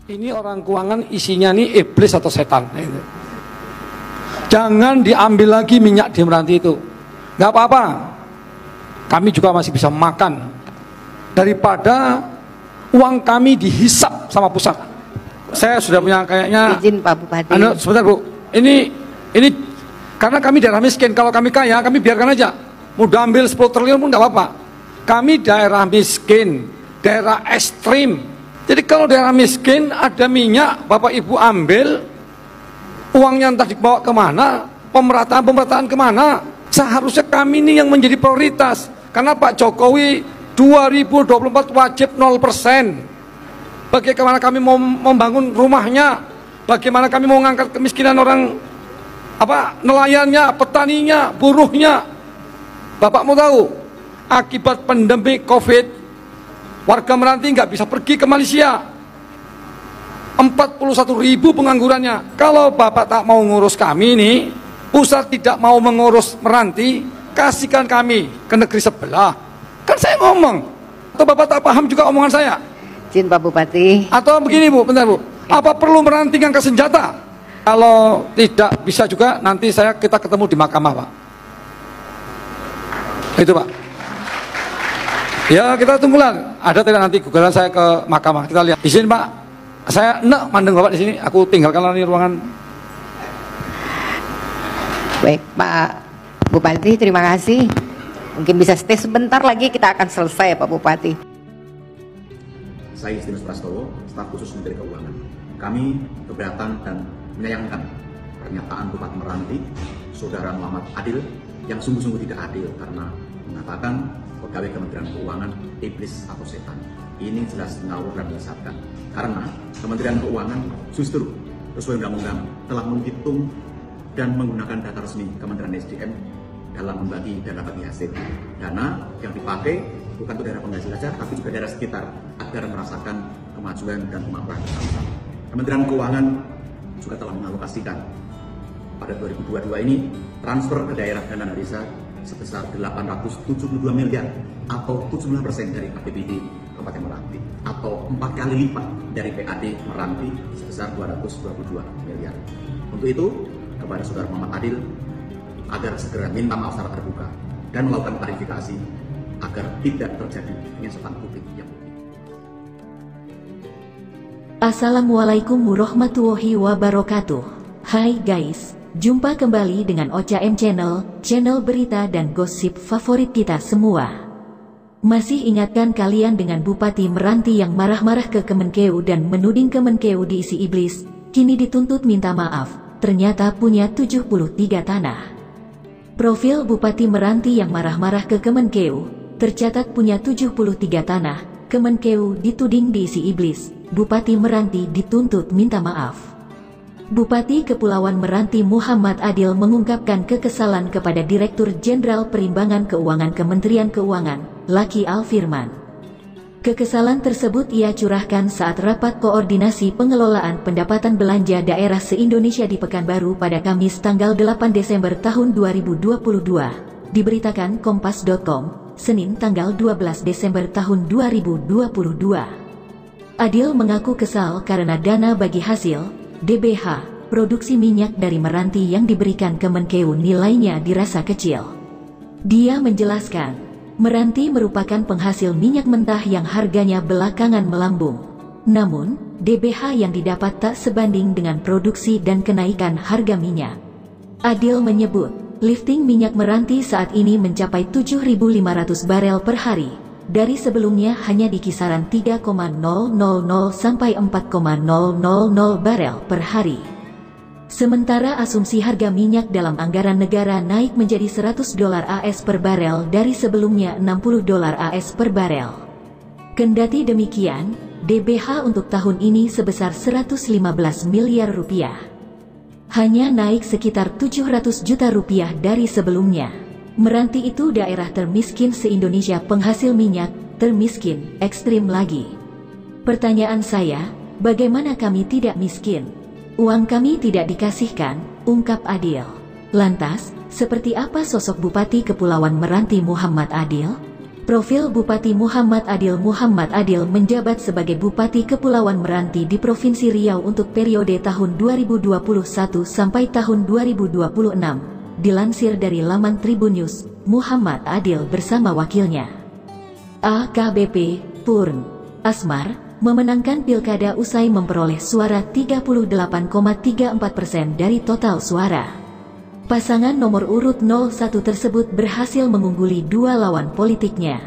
Ini orang keuangan isinya nih iblis atau setan. Jangan diambil lagi minyak di Meranti itu. Nggak apa-apa. Kami juga masih bisa makan daripada uang kami dihisap sama pusat. Saya sudah punya kayaknya. Izin Pak Bupati. Sebentar Bu. Ini karena kami daerah miskin. Kalau kami kaya, kami biarkan aja. Mau ambil 10 triliun pun nggak apa-apa. Kami daerah miskin, daerah ekstrim. Jadi kalau daerah miskin ada minyak, Bapak Ibu ambil, uangnya entah dibawa kemana, pemerataan kemana. Seharusnya kami ini yang menjadi prioritas. Karena Pak Jokowi 2024 wajib 0%. Bagaimana kami mau membangun rumahnya, bagaimana kami mau mengangkat kemiskinan orang, nelayannya, petaninya, buruhnya. Bapak mau tahu, akibat pandemi COVID, warga Meranti nggak bisa pergi ke Malaysia. 41.000 penganggurannya. Kalau Bapak tak mau ngurus kami nih, pusat tidak mau mengurus Meranti, kasihkan kami ke negeri sebelah. Kan saya ngomong. Atau Bapak tak paham juga omongan saya? Izin Pak Bupati. Atau begini Bu, bentar Bu. Apa perlu Meranti ngangkat senjata? Kalau tidak bisa juga, nanti kita ketemu di mahkamah Pak. Itu Pak. Ya kita tunggulah. Ada tidak nanti gugatan saya ke mahkamah? Kita lihat. Izin Pak, saya enak mandeng Bapak di sini. Aku tinggalkan ini ruangan. Baik Pak Bupati, terima kasih. Mungkin bisa stay sebentar lagi, kita akan selesai Pak Bupati. Saya Justinus Prastowo, staf khusus Menteri Keuangan. Kami keberatan dan menyayangkan pernyataan Bupati Meranti, Saudara Muhammad Adil, yang sungguh-sungguh tidak adil karena mengatakan pegawai Kementerian Keuangan iblis atau setan. Ini jelas ngawur dan menyesatkan. Karena Kementerian Keuangan justru sesuai undang-undang telah menghitung dan menggunakan data resmi Kementerian SDM dalam membagi dana bagi hasil. Dana yang dipakai bukan untuk daerah penghasil saja, tapi juga daerah sekitar agar merasakan kemajuan dan kemakmuran bersama. Kementerian Keuangan juga telah mengalokasikan pada 2022 ini transfer ke daerah dana desa sebesar 872 miliar atau 79% dari APBD Kabupaten Meranti atau 4 kali lipat dari PAD Meranti sebesar 222 miliar. Untuk itu, kepada Saudara Muhammad Adil agar segera minta maaf secara terbuka dan melakukan klarifikasi agar tidak terjadi penyesatan publik yang Assalamualaikum warahmatullahi wabarakatuh. Hai guys, jumpa kembali dengan Ocha M Channel, channel berita dan gosip favorit kita semua. Masih ingatkan kalian dengan Bupati Meranti yang marah-marah ke Kemenkeu dan menuding Kemenkeu diisi iblis, kini dituntut minta maaf, ternyata punya 73 tanah. Profil Bupati Meranti yang marah-marah ke Kemenkeu, tercatat punya 73 tanah, Kemenkeu dituding diisi iblis, Bupati Meranti dituntut minta maaf. Bupati Kepulauan Meranti Muhammad Adil mengungkapkan kekesalan kepada Direktur Jenderal Perimbangan Keuangan Kementerian Keuangan, Laki Alfirman. Kekesalan tersebut ia curahkan saat rapat koordinasi pengelolaan pendapatan belanja daerah se-Indonesia di Pekanbaru pada Kamis tanggal 8 Desember tahun 2022, diberitakan Kompas.com, Senin tanggal 12 Desember tahun 2022. Adil mengaku kesal karena dana bagi hasil DBH, produksi minyak dari Meranti yang diberikan Kemenkeu nilainya dirasa kecil. Dia menjelaskan, Meranti merupakan penghasil minyak mentah yang harganya belakangan melambung. Namun, DBH yang didapat tak sebanding dengan produksi dan kenaikan harga minyak. Adil menyebut, lifting minyak Meranti saat ini mencapai 7.500 barel per hari. Dari sebelumnya hanya di kisaran 3,000 sampai 4,000 barel per hari. Sementara asumsi harga minyak dalam anggaran negara naik menjadi $100 AS per barel dari sebelumnya $60 AS per barel. Kendati demikian, DBH untuk tahun ini sebesar 115 miliar rupiah. Hanya naik sekitar 700 juta rupiah dari sebelumnya. Meranti itu daerah termiskin se-Indonesia penghasil minyak, termiskin, ekstrim lagi. Pertanyaan saya, bagaimana kami tidak miskin? Uang kami tidak dikasihkan, ungkap Adil. Lantas, seperti apa sosok Bupati Kepulauan Meranti Muhammad Adil? Profil Bupati Muhammad Adil. Muhammad Adil menjabat sebagai Bupati Kepulauan Meranti di Provinsi Riau untuk periode tahun 2021 sampai tahun 2026. Dilansir dari laman Tribun News, Muhammad Adil bersama wakilnya AKBP Purn Asmar memenangkan pilkada usai memperoleh suara 38,34% dari total suara. Pasangan nomor urut 01 tersebut berhasil mengungguli dua lawan politiknya.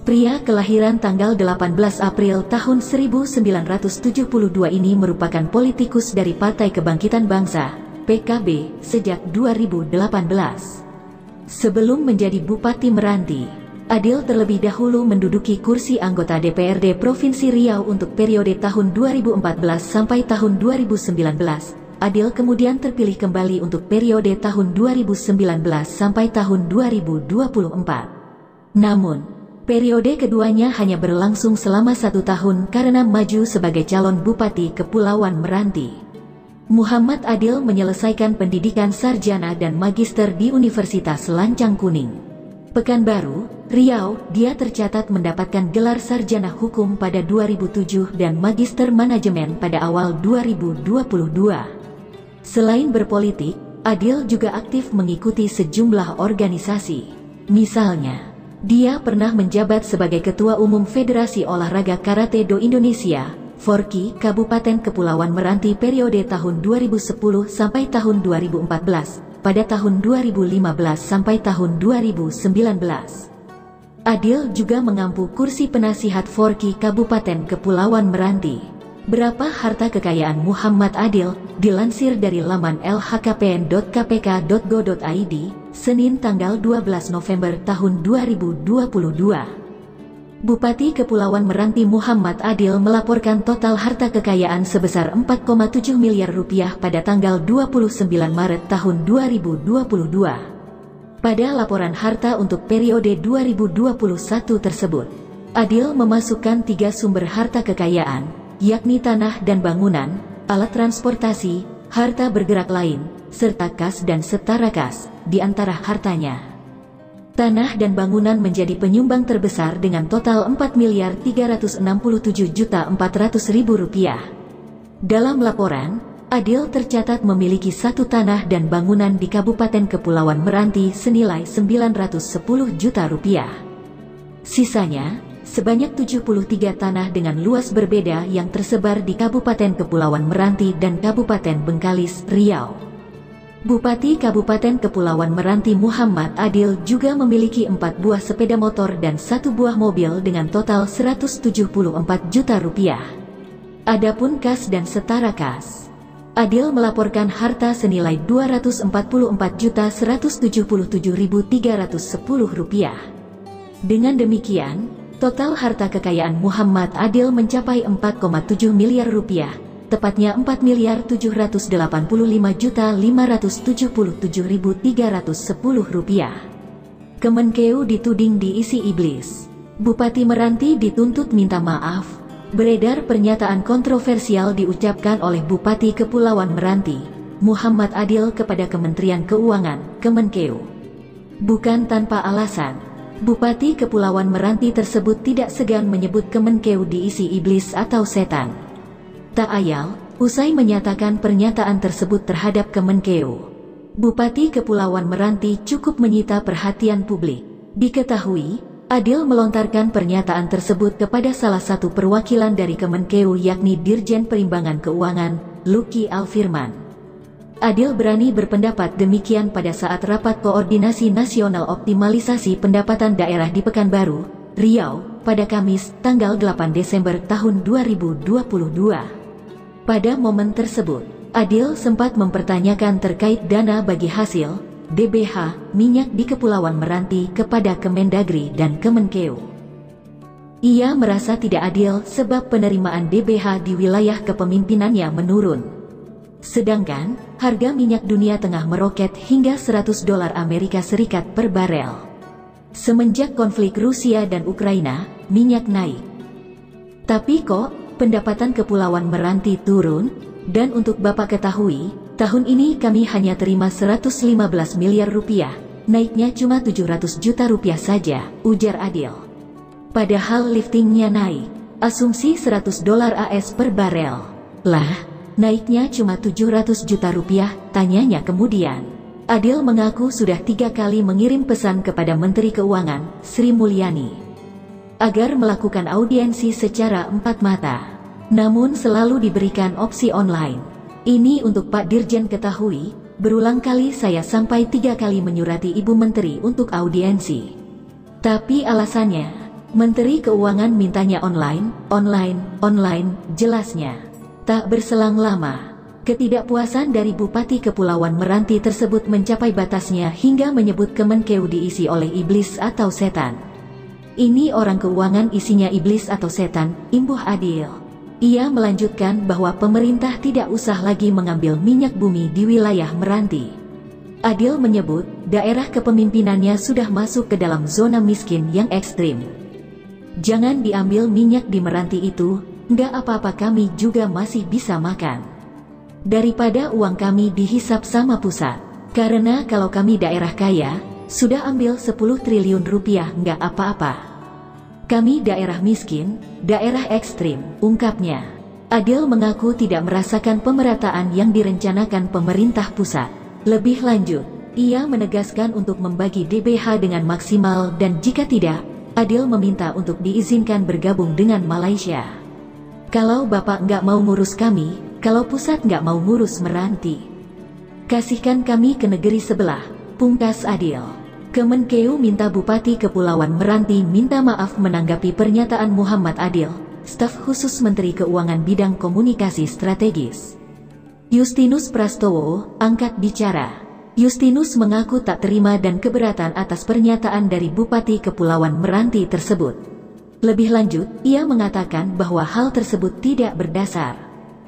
Pria kelahiran tanggal 18 April tahun 1972 ini merupakan politikus dari Partai Kebangkitan Bangsa, PKB, sejak 2018. Sebelum menjadi Bupati Meranti, Adil terlebih dahulu menduduki kursi anggota DPRD Provinsi Riau untuk periode tahun 2014 sampai tahun 2019. Adil kemudian terpilih kembali untuk periode tahun 2019 sampai tahun 2024. Namun, periode keduanya hanya berlangsung selama 1 tahun karena maju sebagai calon Bupati Kepulauan Meranti. Muhammad Adil menyelesaikan pendidikan sarjana dan magister di Universitas Lancang Kuning, Pekanbaru, Riau. Dia tercatat mendapatkan gelar sarjana hukum pada 2007 dan magister manajemen pada awal 2022. Selain berpolitik, Adil juga aktif mengikuti sejumlah organisasi. Misalnya, dia pernah menjabat sebagai Ketua Umum Federasi Olahraga Karate Do Indonesia, FORKI, Kabupaten Kepulauan Meranti periode tahun 2010 sampai tahun 2014, pada tahun 2015 sampai tahun 2019. Adil juga mengampu kursi penasihat FORKI Kabupaten Kepulauan Meranti. Berapa harta kekayaan Muhammad Adil? Dilansir dari laman lhkpn.kpk.go.id, Senin tanggal 12 November tahun 2022. Bupati Kepulauan Meranti Muhammad Adil melaporkan total harta kekayaan sebesar 4,7 miliar rupiah pada tanggal 29 Maret tahun 2022. Pada laporan harta untuk periode 2021 tersebut, Adil memasukkan 3 sumber harta kekayaan, yakni tanah dan bangunan, alat transportasi, harta bergerak lain, serta kas dan setara kas. Di antara hartanya, tanah dan bangunan menjadi penyumbang terbesar dengan total Rp4.367.400.000. Dalam laporan, Adil tercatat memiliki 1 tanah dan bangunan di Kabupaten Kepulauan Meranti senilai Rp910 juta. Sisanya, sebanyak 73 tanah dengan luas berbeda yang tersebar di Kabupaten Kepulauan Meranti dan Kabupaten Bengkalis, Riau. Bupati Kabupaten Kepulauan Meranti Muhammad Adil juga memiliki 4 buah sepeda motor dan 1 buah mobil dengan total Rp174 juta. Adapun kas dan setara kas, Adil melaporkan harta senilai Rp244.177.310. Dengan demikian, total harta kekayaan Muhammad Adil mencapai 4,7 miliar rupiah, tepatnya Rp4.885.577.310. Kemenkeu dituding diisi iblis. Bupati Meranti dituntut minta maaf. Beredar pernyataan kontroversial diucapkan oleh Bupati Kepulauan Meranti, Muhammad Adil kepada Kementerian Keuangan, Kemenkeu. Bukan tanpa alasan, Bupati Kepulauan Meranti tersebut tidak segan menyebut Kemenkeu diisi iblis atau setan. Tak ayal, usai menyatakan pernyataan tersebut terhadap Kemenkeu, Bupati Kepulauan Meranti cukup menyita perhatian publik. Diketahui, Adil melontarkan pernyataan tersebut kepada salah satu perwakilan dari Kemenkeu yakni Dirjen Perimbangan Keuangan, Luki Alfirman. Adil berani berpendapat demikian pada saat rapat koordinasi nasional optimalisasi pendapatan daerah di Pekanbaru, Riau, pada Kamis, tanggal 8 Desember tahun 2022. Pada momen tersebut, Adil sempat mempertanyakan terkait dana bagi hasil, DBH, minyak di Kepulauan Meranti kepada Kemendagri dan Kemenkeu. Ia merasa tidak adil sebab penerimaan DBH di wilayah kepemimpinannya menurun. Sedangkan, harga minyak dunia tengah meroket hingga $100 Amerika Serikat per barel. Semenjak konflik Rusia dan Ukraina, minyak naik. Tapi kok, pendapatan Kepulauan Meranti turun? Dan untuk Bapak ketahui, tahun ini kami hanya terima 115 miliar rupiah, naiknya cuma 700 juta rupiah saja, ujar Adil. Padahal liftingnya naik. Asumsi $100 AS per barel. Lah, naiknya cuma 700 juta rupiah, tanyanya kemudian. Adil mengaku sudah 3 kali mengirim pesan kepada Menteri Keuangan, Sri Mulyani, agar melakukan audiensi secara 4 mata. Namun selalu diberikan opsi online. Ini untuk Pak Dirjen ketahui, berulang kali saya sampai 3 kali menyurati Ibu Menteri untuk audiensi. Tapi alasannya, Menteri Keuangan mintanya online, jelasnya. Tak berselang lama, ketidakpuasan dari Bupati Kepulauan Meranti tersebut mencapai batasnya hingga menyebut Kemenkeu diisi oleh iblis atau setan. Ini orang keuangan isinya iblis atau setan, imbuh Adil. Ia melanjutkan bahwa pemerintah tidak usah lagi mengambil minyak bumi di wilayah Meranti. Adil menyebut, daerah kepemimpinannya sudah masuk ke dalam zona miskin yang ekstrim. Jangan diambil minyak di Meranti itu, nggak apa-apa kami juga masih bisa makan. Daripada uang kami dihisap sama pusat. Karena kalau kami daerah kaya, sudah ambil 10 triliun rupiah nggak apa-apa. Kami daerah miskin, daerah ekstrim, ungkapnya. Adil mengaku tidak merasakan pemerataan yang direncanakan pemerintah pusat. Lebih lanjut, ia menegaskan untuk membagi DBH dengan maksimal dan jika tidak, Adil meminta untuk diizinkan bergabung dengan Malaysia. Kalau Bapak nggak mau ngurus kami, kalau pusat nggak mau ngurus Meranti, kasihkan kami ke negeri sebelah, pungkas Adil. Kemenkeu minta Bupati Kepulauan Meranti minta maaf menanggapi pernyataan Muhammad Adil, staf khusus Menteri Keuangan bidang komunikasi strategis. Justinus Prastowo angkat bicara. Justinus mengaku tak terima dan keberatan atas pernyataan dari Bupati Kepulauan Meranti tersebut. Lebih lanjut, ia mengatakan bahwa hal tersebut tidak berdasar.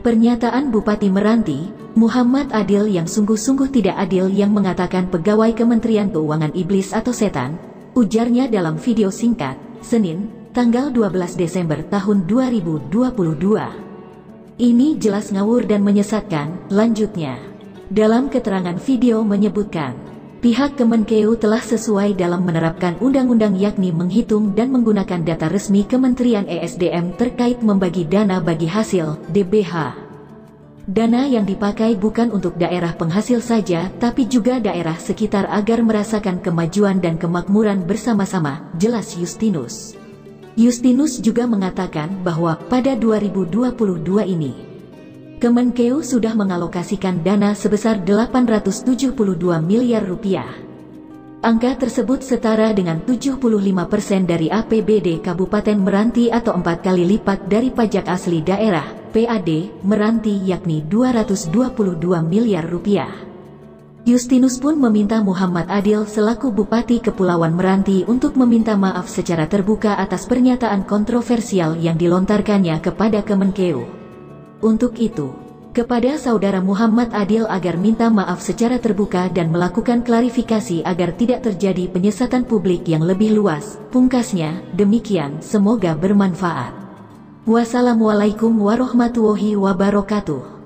Pernyataan Bupati Meranti, Muhammad Adil yang sungguh-sungguh tidak adil yang mengatakan pegawai Kementerian Keuangan iblis atau setan, ujarnya dalam video singkat, Senin, tanggal 12 Desember tahun 2022. Ini jelas ngawur dan menyesatkan, lanjutnya. Dalam keterangan video menyebutkan, pihak Kemenkeu telah sesuai dalam menerapkan undang-undang yakni menghitung dan menggunakan data resmi Kementerian ESDM terkait membagi dana bagi hasil, DBH. Dana yang dipakai bukan untuk daerah penghasil saja tapi juga daerah sekitar agar merasakan kemajuan dan kemakmuran bersama-sama, jelas Justinus. Justinus juga mengatakan bahwa pada 2022 ini, Kemenkeu sudah mengalokasikan dana sebesar 872 miliar rupiah. Angka tersebut setara dengan 75% dari APBD Kabupaten Meranti atau 4 kali lipat dari pajak asli daerah, PAD, Meranti yakni 222 miliar rupiah. Justinus pun meminta Muhammad Adil selaku Bupati Kepulauan Meranti untuk meminta maaf secara terbuka atas pernyataan kontroversial yang dilontarkannya kepada Kemenkeu. Untuk itu, kepada saudara Muhammad Adil agar minta maaf secara terbuka dan melakukan klarifikasi agar tidak terjadi penyesatan publik yang lebih luas, pungkasnya, demikian, semoga bermanfaat. Wassalamualaikum warahmatullahi wabarakatuh.